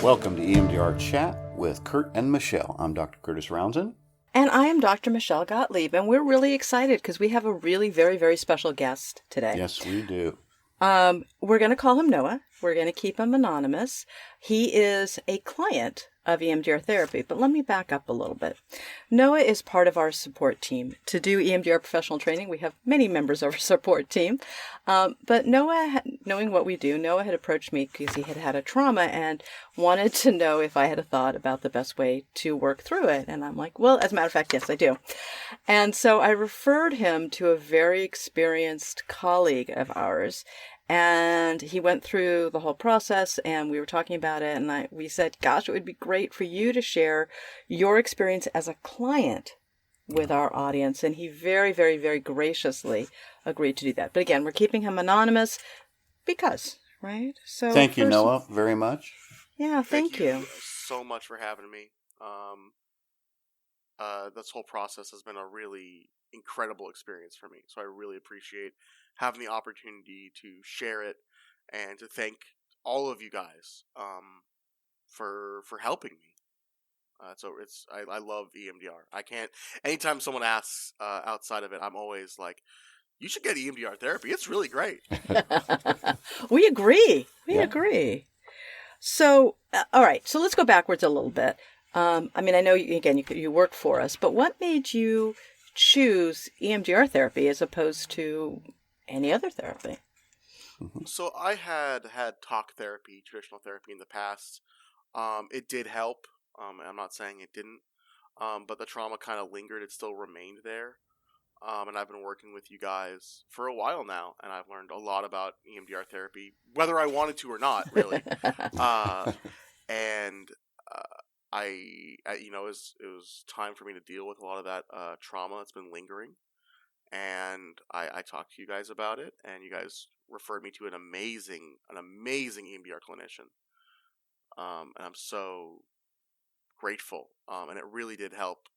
Welcome to EMDR Chat with Kurt and Michelle. I'm Dr. Curtis Rounzen. And I am Dr. Michelle Gottlieb, and we're really excited because we have a really very, very special guest today. Yes, we do. We're going to call him Noah. We're going to keep him anonymous. He is a client of EMDR Therapy, but let me back up a little bit. Noah is part of our support team. To do EMDR professional training, we have many members of our support team. But Noah, knowing what we do, Noah had approached me because he had had a trauma and wanted to know if I had a thought about the best way to work through it. And I'm like, well, as a matter of fact, yes, I do. And so I referred him to a very experienced colleague of ours. And he went through the whole process and we were talking about it. And we said, gosh, it would be great for you to share your experience as a client with our audience. And he very, very, very graciously agreed to do that. But again, we're keeping him anonymous because, right? So thank you, Noah, very much. Yeah, thank you so much for having me. This whole process has been a really incredible experience for me. So I really appreciate having the opportunity to share it and to thank all of you guys for helping me. I love EMDR. I can't. Anytime someone asks outside of it, I'm always like, you should get EMDR therapy. It's really great. We agree. We agree. So, all right. So let's go backwards a little bit. I mean, I know, you work for us, but what made you choose EMDR therapy as opposed to any other therapy? So I had talk therapy, traditional therapy in the past. It did help. I'm not saying it didn't, but the trauma kind of lingered. It still remained there. And I've been working with you guys for a while now, and I've learned a lot about EMDR therapy, whether I wanted to or not, really. It was time for me to deal with a lot of that trauma that's been lingering. And I talked to you guys about it, and you guys referred me to an amazing EMDR clinician. And I'm so grateful. And it really did help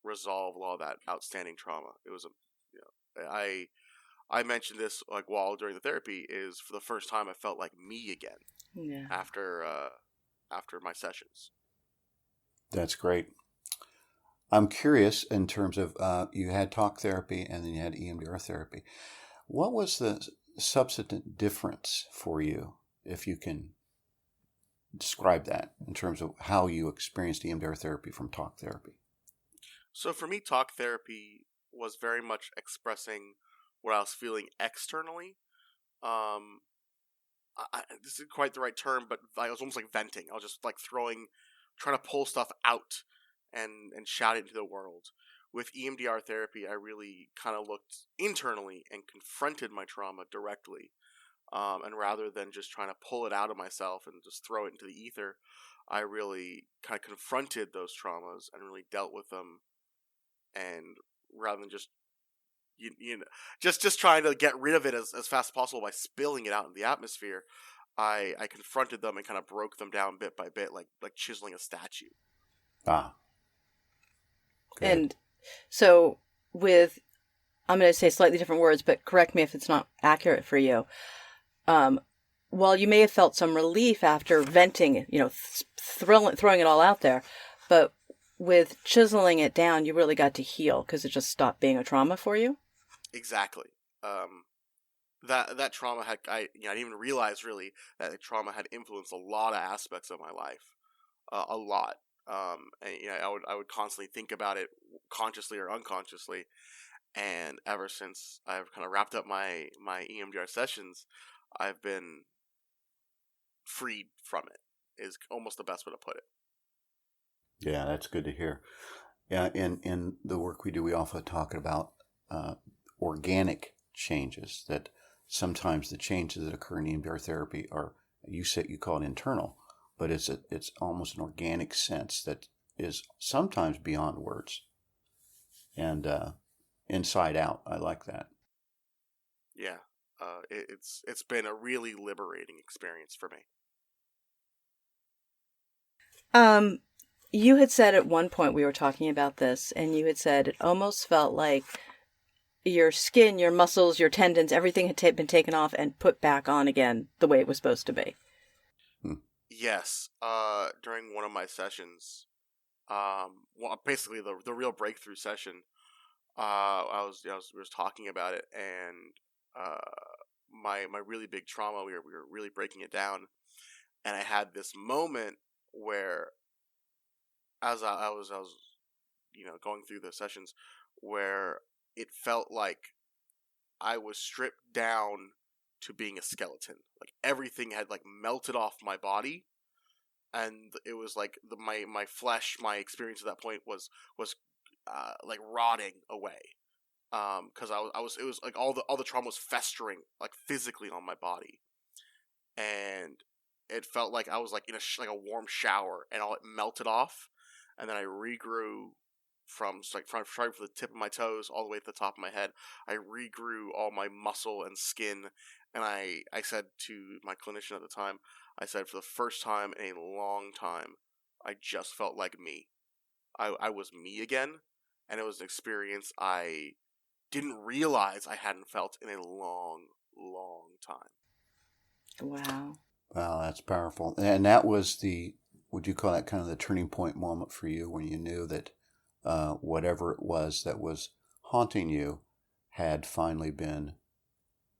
resolve a lot of that outstanding trauma. It was I mentioned this while during the therapy is for the first time I felt like me again. Yeah. After my sessions. That's great. I'm curious in terms of you had talk therapy and then you had EMDR therapy. What was the substantive difference for you, if you can describe that in terms of how you experienced EMDR therapy from talk therapy? So for me, talk therapy was very much expressing what I was feeling externally. This isn't quite the right term, but I was almost like venting. I was just trying to pull stuff out and shout it into the world. With EMDR therapy, I really kind of looked internally and confronted my trauma directly. And rather than just trying to pull it out of myself and just throw it into the ether, I really kind of confronted those traumas and really dealt with them. And rather than just just trying to get rid of it as fast as possible by spilling it out in the atmosphere, I confronted them and kind of broke them down bit by bit, like chiseling a statue. Ah. Good. And so I'm going to say slightly different words, but correct me if it's not accurate for you. While you may have felt some relief after venting, throwing it all out there, but with chiseling it down, you really got to heal because it just stopped being a trauma for you? Exactly. That trauma I didn't even realize really that the trauma had influenced a lot of aspects of my life, a lot. I would constantly think about it consciously or unconsciously, and ever since I've kind of wrapped up my EMDR sessions, I've been freed from it. Is almost the best way to put it. Yeah, that's good to hear. Yeah, in the work we do, we often talk about organic changes, that sometimes the changes that occur in EMDR therapy are, you call it internal, but it's almost an organic sense that is sometimes beyond words and inside out. I like that. Yeah, it's been a really liberating experience for me. You had said at one point, we were talking about this, and you had said it almost felt like your skin, your muscles, your tendons, everything had been taken off and put back on again the way it was supposed to be. Yes. During one of my sessions, well, basically the real breakthrough session, we was talking about it, and my really big trauma, we were really breaking it down, and I had this moment where, as I was going through the sessions, where it felt like I was stripped down to being a skeleton. Like everything had like melted off my body, and it was like my flesh, my experience at that point was like rotting away. Because I was it was like all the trauma was festering like physically on my body, and it felt like I was like in like a warm shower, and all it melted off, and then I regrew from starting from the tip of my toes all the way to the top of my head. I regrew all my muscle and skin, and I said to my clinician at the time, I said, for the first time in a long time, I just felt like me. I was me again, and it was an experience I didn't realize I hadn't felt in a long, long time. Wow. Wow, that's powerful. And that was would you call that kind of the turning point moment for you when you knew that whatever it was that was haunting you had finally been,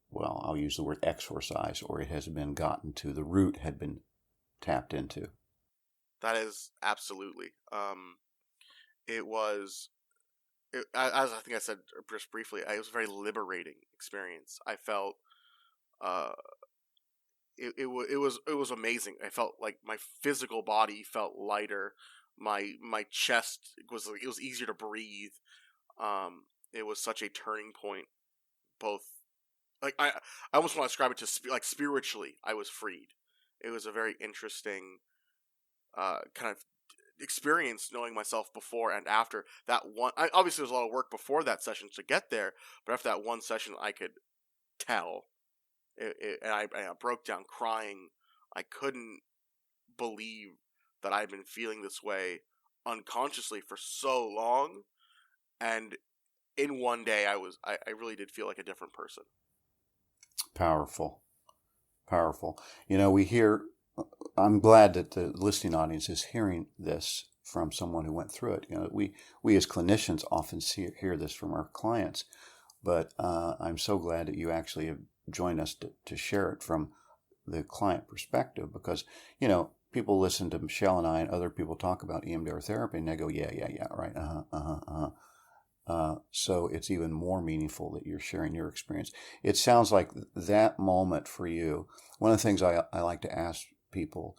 well, I'll use the word exorcised, or it has been gotten to, the root had been tapped into? That is absolutely. It was, as I think I said just briefly, it was a very liberating experience. I felt, uh, it was amazing. I felt like my physical body felt lighter. My chest it was easier to breathe. It was such a turning point. Both, like I almost want to describe it to like spiritually, I was freed. It was a very interesting kind of experience, knowing myself before and after that one. Obviously, there was a lot of work before that session to get there, but after that one session, I could tell. And I broke down crying. I couldn't believe that I'd been feeling this way unconsciously for so long, and in one day, I really did feel like a different person. Powerful. Powerful. We hear, I'm glad that the listening audience is hearing this from someone who went through it. We as clinicians often hear this from our clients, but I'm so glad that you actually have joined us to share it from the client perspective, because, people listen to Michelle and I and other people talk about EMDR therapy, and they go, yeah, right, so it's even more meaningful that you're sharing your experience. It sounds like that moment for you. One of the things I like to ask people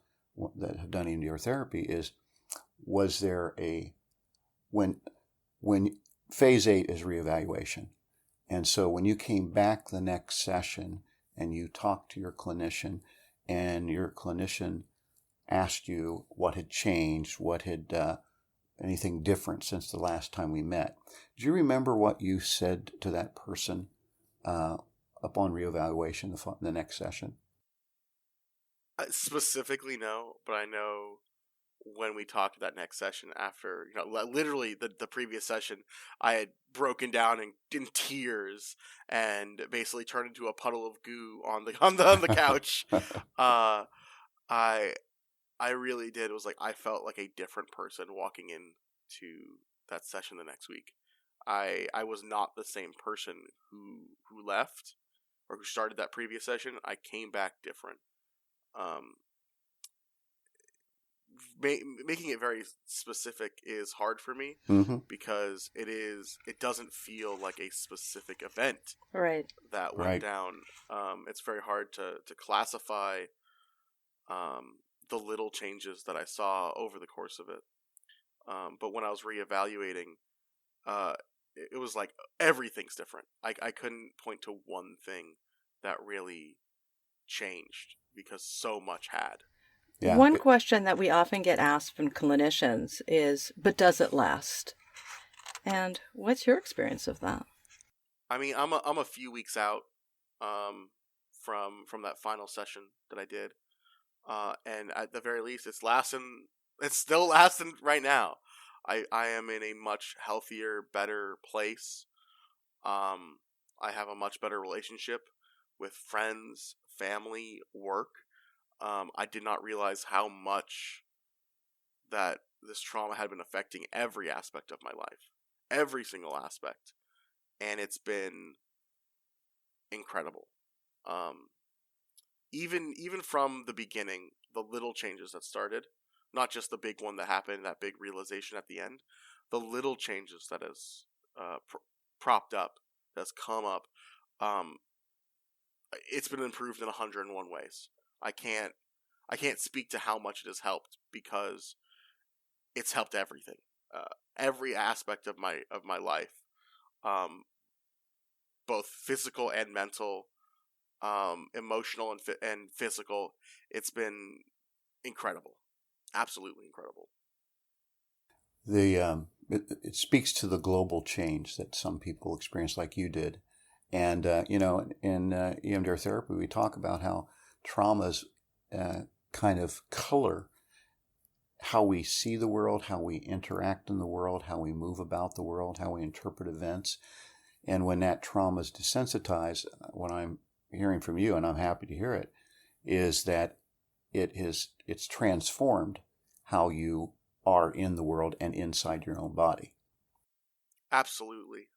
that have done EMDR therapy is, was there when phase 8 is reevaluation, and so when you came back the next session and you talked to your clinician, and your clinician asked you what had changed, what had anything different since the last time we met, do you remember what you said to that person upon reevaluation the next session? Specifically, no, but I know when we talked that next session after, literally the previous session, I had broken down in tears and basically turned into a puddle of goo on the couch. I I really did. It was like I felt like a different person walking into that session the next week. I was not the same person who left or who started that previous session. I came back different. Um, making it very specific is hard for me, Mm-hmm. because it doesn't feel like a specific event Right. that went down. It's very hard to classify the little changes that I saw over the course of it. But when I was reevaluating, it was like everything's different. I couldn't point to one thing that really changed, because so much had. Yeah. One question that we often get asked from clinicians is, but does it last? And what's your experience of that? I mean, I'm a few weeks out from that final session that I did, and at the very least, it's lasting. It's still lasting right now. I am in a much healthier, better place. I have a much better relationship with friends, family, work. I did not realize how much that this trauma had been affecting every aspect of my life, every single aspect, and it's been incredible. Even from the beginning, the little changes that started, not just the big one that happened, that big realization at the end, the little changes that has propped up, that's come up, it's been improved in 101 ways. I can't speak to how much it has helped, because it's helped everything, every aspect of my life, both physical and mental, emotional and physical. It's been incredible, absolutely incredible. It speaks to the global change that some people experience, like you did, and in EMDR therapy, we talk about how traumas kind of color how we see the world, how we interact in the world, how we move about the world, how we interpret events. And when that trauma is desensitized, what I'm hearing from you, and I'm happy to hear it, is that it's transformed how you are in the world and inside your own body. Absolutely.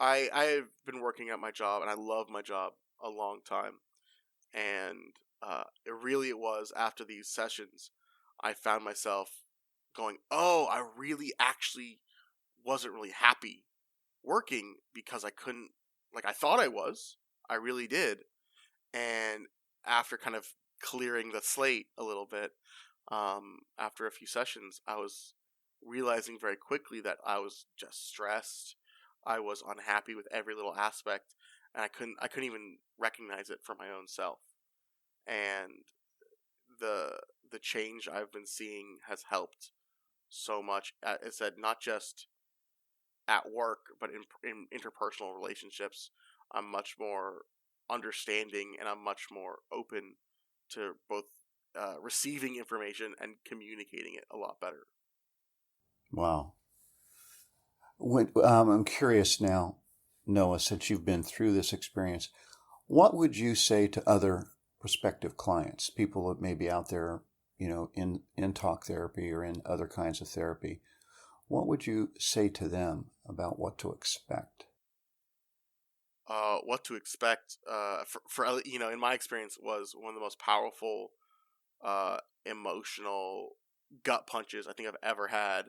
I've been working at my job, and I love my job a long time. And it was after these sessions, I found myself going, oh, I really actually wasn't really happy working, because I couldn't, like, I thought I was. I really did. And after kind of clearing the slate a little bit, after a few sessions, I was realizing very quickly that I was just stressed. I was unhappy with every little aspect, and I couldn't even recognize it for my own self. And the change I've been seeing has helped so much. It said not just at work, but in interpersonal relationships. I'm much more understanding, and I'm much more open to both receiving information and communicating it a lot better. Wow. I'm curious now, Noah, since you've been through this experience, what would you say to other prospective clients, people that may be out there, in talk therapy or in other kinds of therapy? What would you say to them about what to expect? What to expect, for in my experience, was one of the most powerful, emotional gut punches I think I've ever had.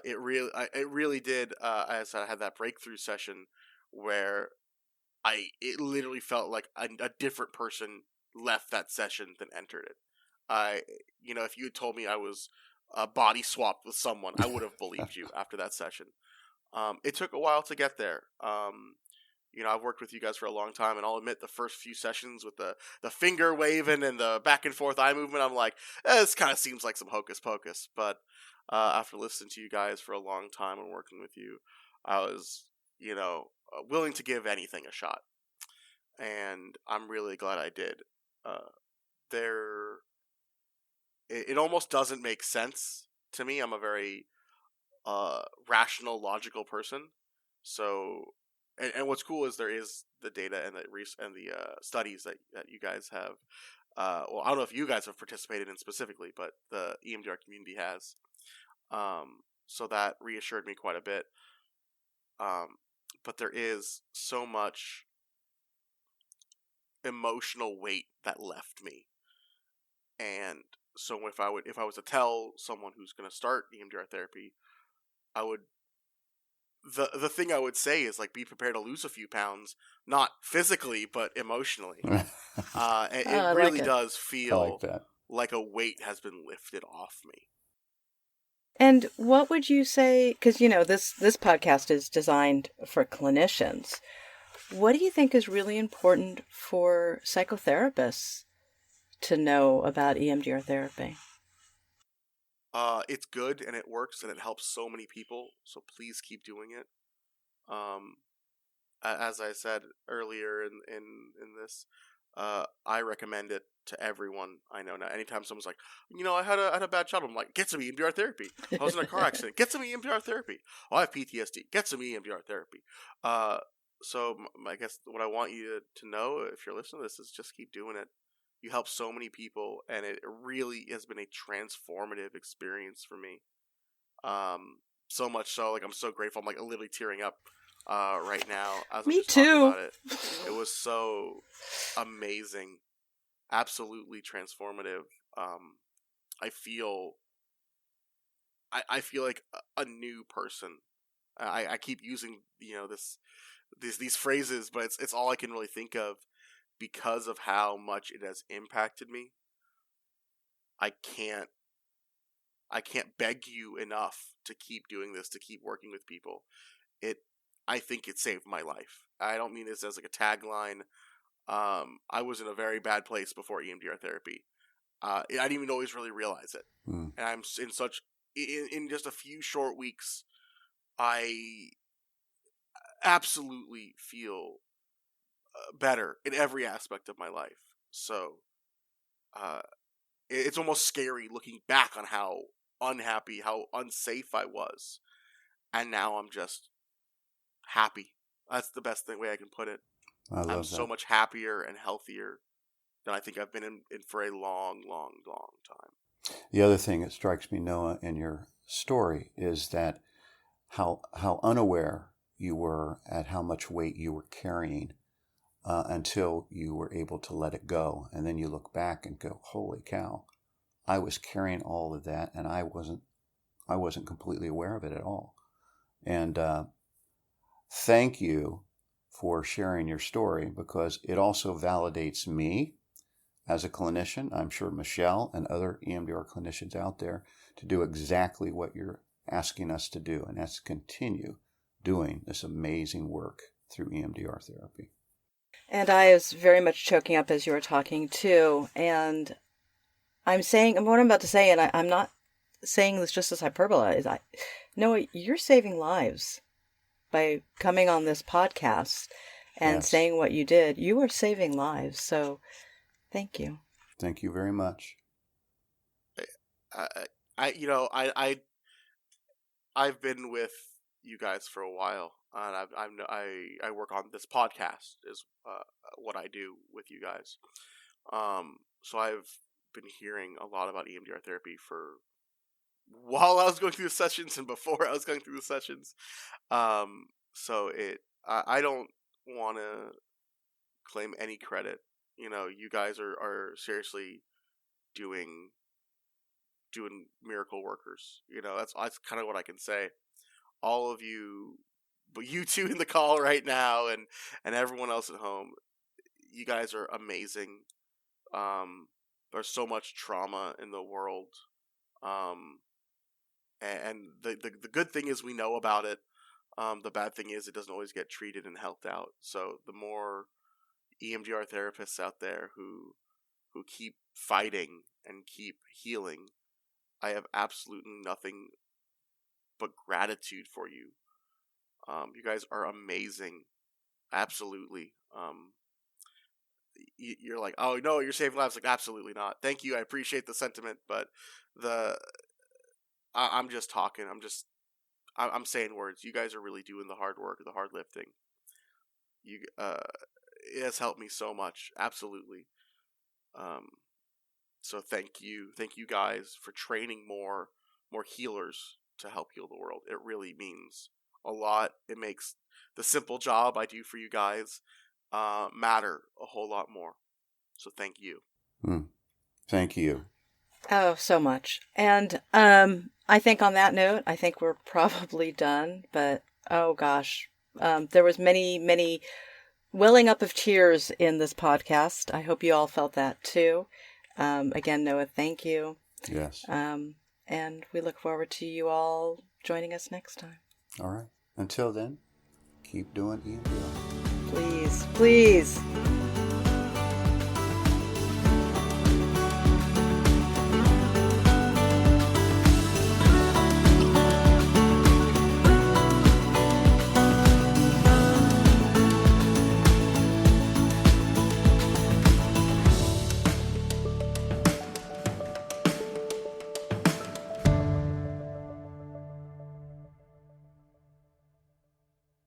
It really did. As I had that breakthrough session where it literally felt like a different person left that session than entered it. If you had told me I was body swapped with someone, I would have believed you after that session. It took a while to get there. I've worked with you guys for a long time, and I'll admit the first few sessions with the finger waving and the back and forth eye movement, I'm like, this kind of seems like some hocus pocus. But after listening to you guys for a long time and working with you, I was, willing to give anything a shot. And I'm really glad I did. It almost doesn't make sense to me. I'm a very rational, logical person. So, and what's cool is there is the data and the studies that you guys have. Well, I don't know if you guys have participated in specifically, but the EMDR community has. So that reassured me quite a bit. But there is so much emotional weight that left me, and so if I was to tell someone who's going to start EMDR therapy, I would. The thing I would say is, like, be prepared to lose a few pounds, not physically but emotionally. It really does feel like a weight has been lifted off me. And what would you say, because this podcast is designed for clinicians, what do you think is really important for psychotherapists to know about EMDR therapy? It's good, and it works, and it helps so many people, so please keep doing it. As I said earlier in this, I recommend it to everyone I know now. Anytime someone's like, I had a bad childhood, I'm like, get some EMDR therapy. I was in a car accident, get some EMDR therapy. Oh, I have PTSD, get some EMDR therapy. So I guess what I want you to know, if you're listening to this, is just keep doing it. You help so many people, and it really has been a transformative experience for me. So much so, like, I'm so grateful. I'm like literally tearing up right now as I'm Me just talking too. about it. It was so amazing, absolutely transformative. I feel like a new person. I keep using these phrases, but it's all I can really think of because of how much it has impacted me. I can't beg you enough to keep doing this, to keep working with people. I think it saved my life. I don't mean this as like a tagline. I was in a very bad place before EMDR therapy. I didn't even always really realize it. And I'm in just a few short weeks, I absolutely feel better in every aspect of my life. So it's almost scary looking back on how unhappy, how unsafe I was. And now I'm just happy. That's the best way I can put it. I'm so much happier and healthier than I think I've been in for a long, long, long time. The other thing that strikes me, Noah, in your story is that how unaware you were at how much weight you were carrying until you were able to let it go. And then you look back and go, holy cow, I was carrying all of that, and I wasn't completely aware of it at all. And thank you for sharing your story, because it also validates me as a clinician. I'm sure Michelle and other EMDR clinicians out there to do exactly what you're asking us to do, and that's to continue doing this amazing work through EMDR therapy. And I was very much choking up as you were talking too. And I'm saying, what I'm about to say, and I'm not saying this just as hyperbole, is Noah, you're saving lives by coming on this podcast and saying what you did. You are saving lives. So thank you. Thank you very much. I've been with you guys for a while, and I work on this podcast is what I do with you guys. So I've been hearing a lot about EMDR therapy while I was going through the sessions and before I was going through the sessions. So I don't want to claim any credit. You guys are seriously doing miracle workers. That's kind of what I can say. All of you, but you two in the call right now, and everyone else at home, you guys are amazing. There's so much trauma in the world, and the good thing is we know about it. The bad thing is it doesn't always get treated and helped out. So the more EMDR therapists out there who keep fighting and keep healing, I have absolutely nothing but gratitude for you. You guys are amazing. Absolutely. You're like, oh no, you're saving lives. Like, absolutely not. Thank you. I appreciate the sentiment, but I'm just talking. I'm saying words. You guys are really doing the hard work, the hard lifting. It has helped me so much. Absolutely. So thank you guys for training more healers to help heal the world. It really means a lot. It makes the simple job I do for you guys matter a whole lot more. So thank you. Thank you. Oh, so much. And I think on that note, I think we're probably done. But oh gosh, there was many welling up of tears in this podcast. I hope you all felt that too. Again, Noah, thank you. Yes. And we look forward to you all joining us next time. All right. Until then, keep doing EMDR. Please, please.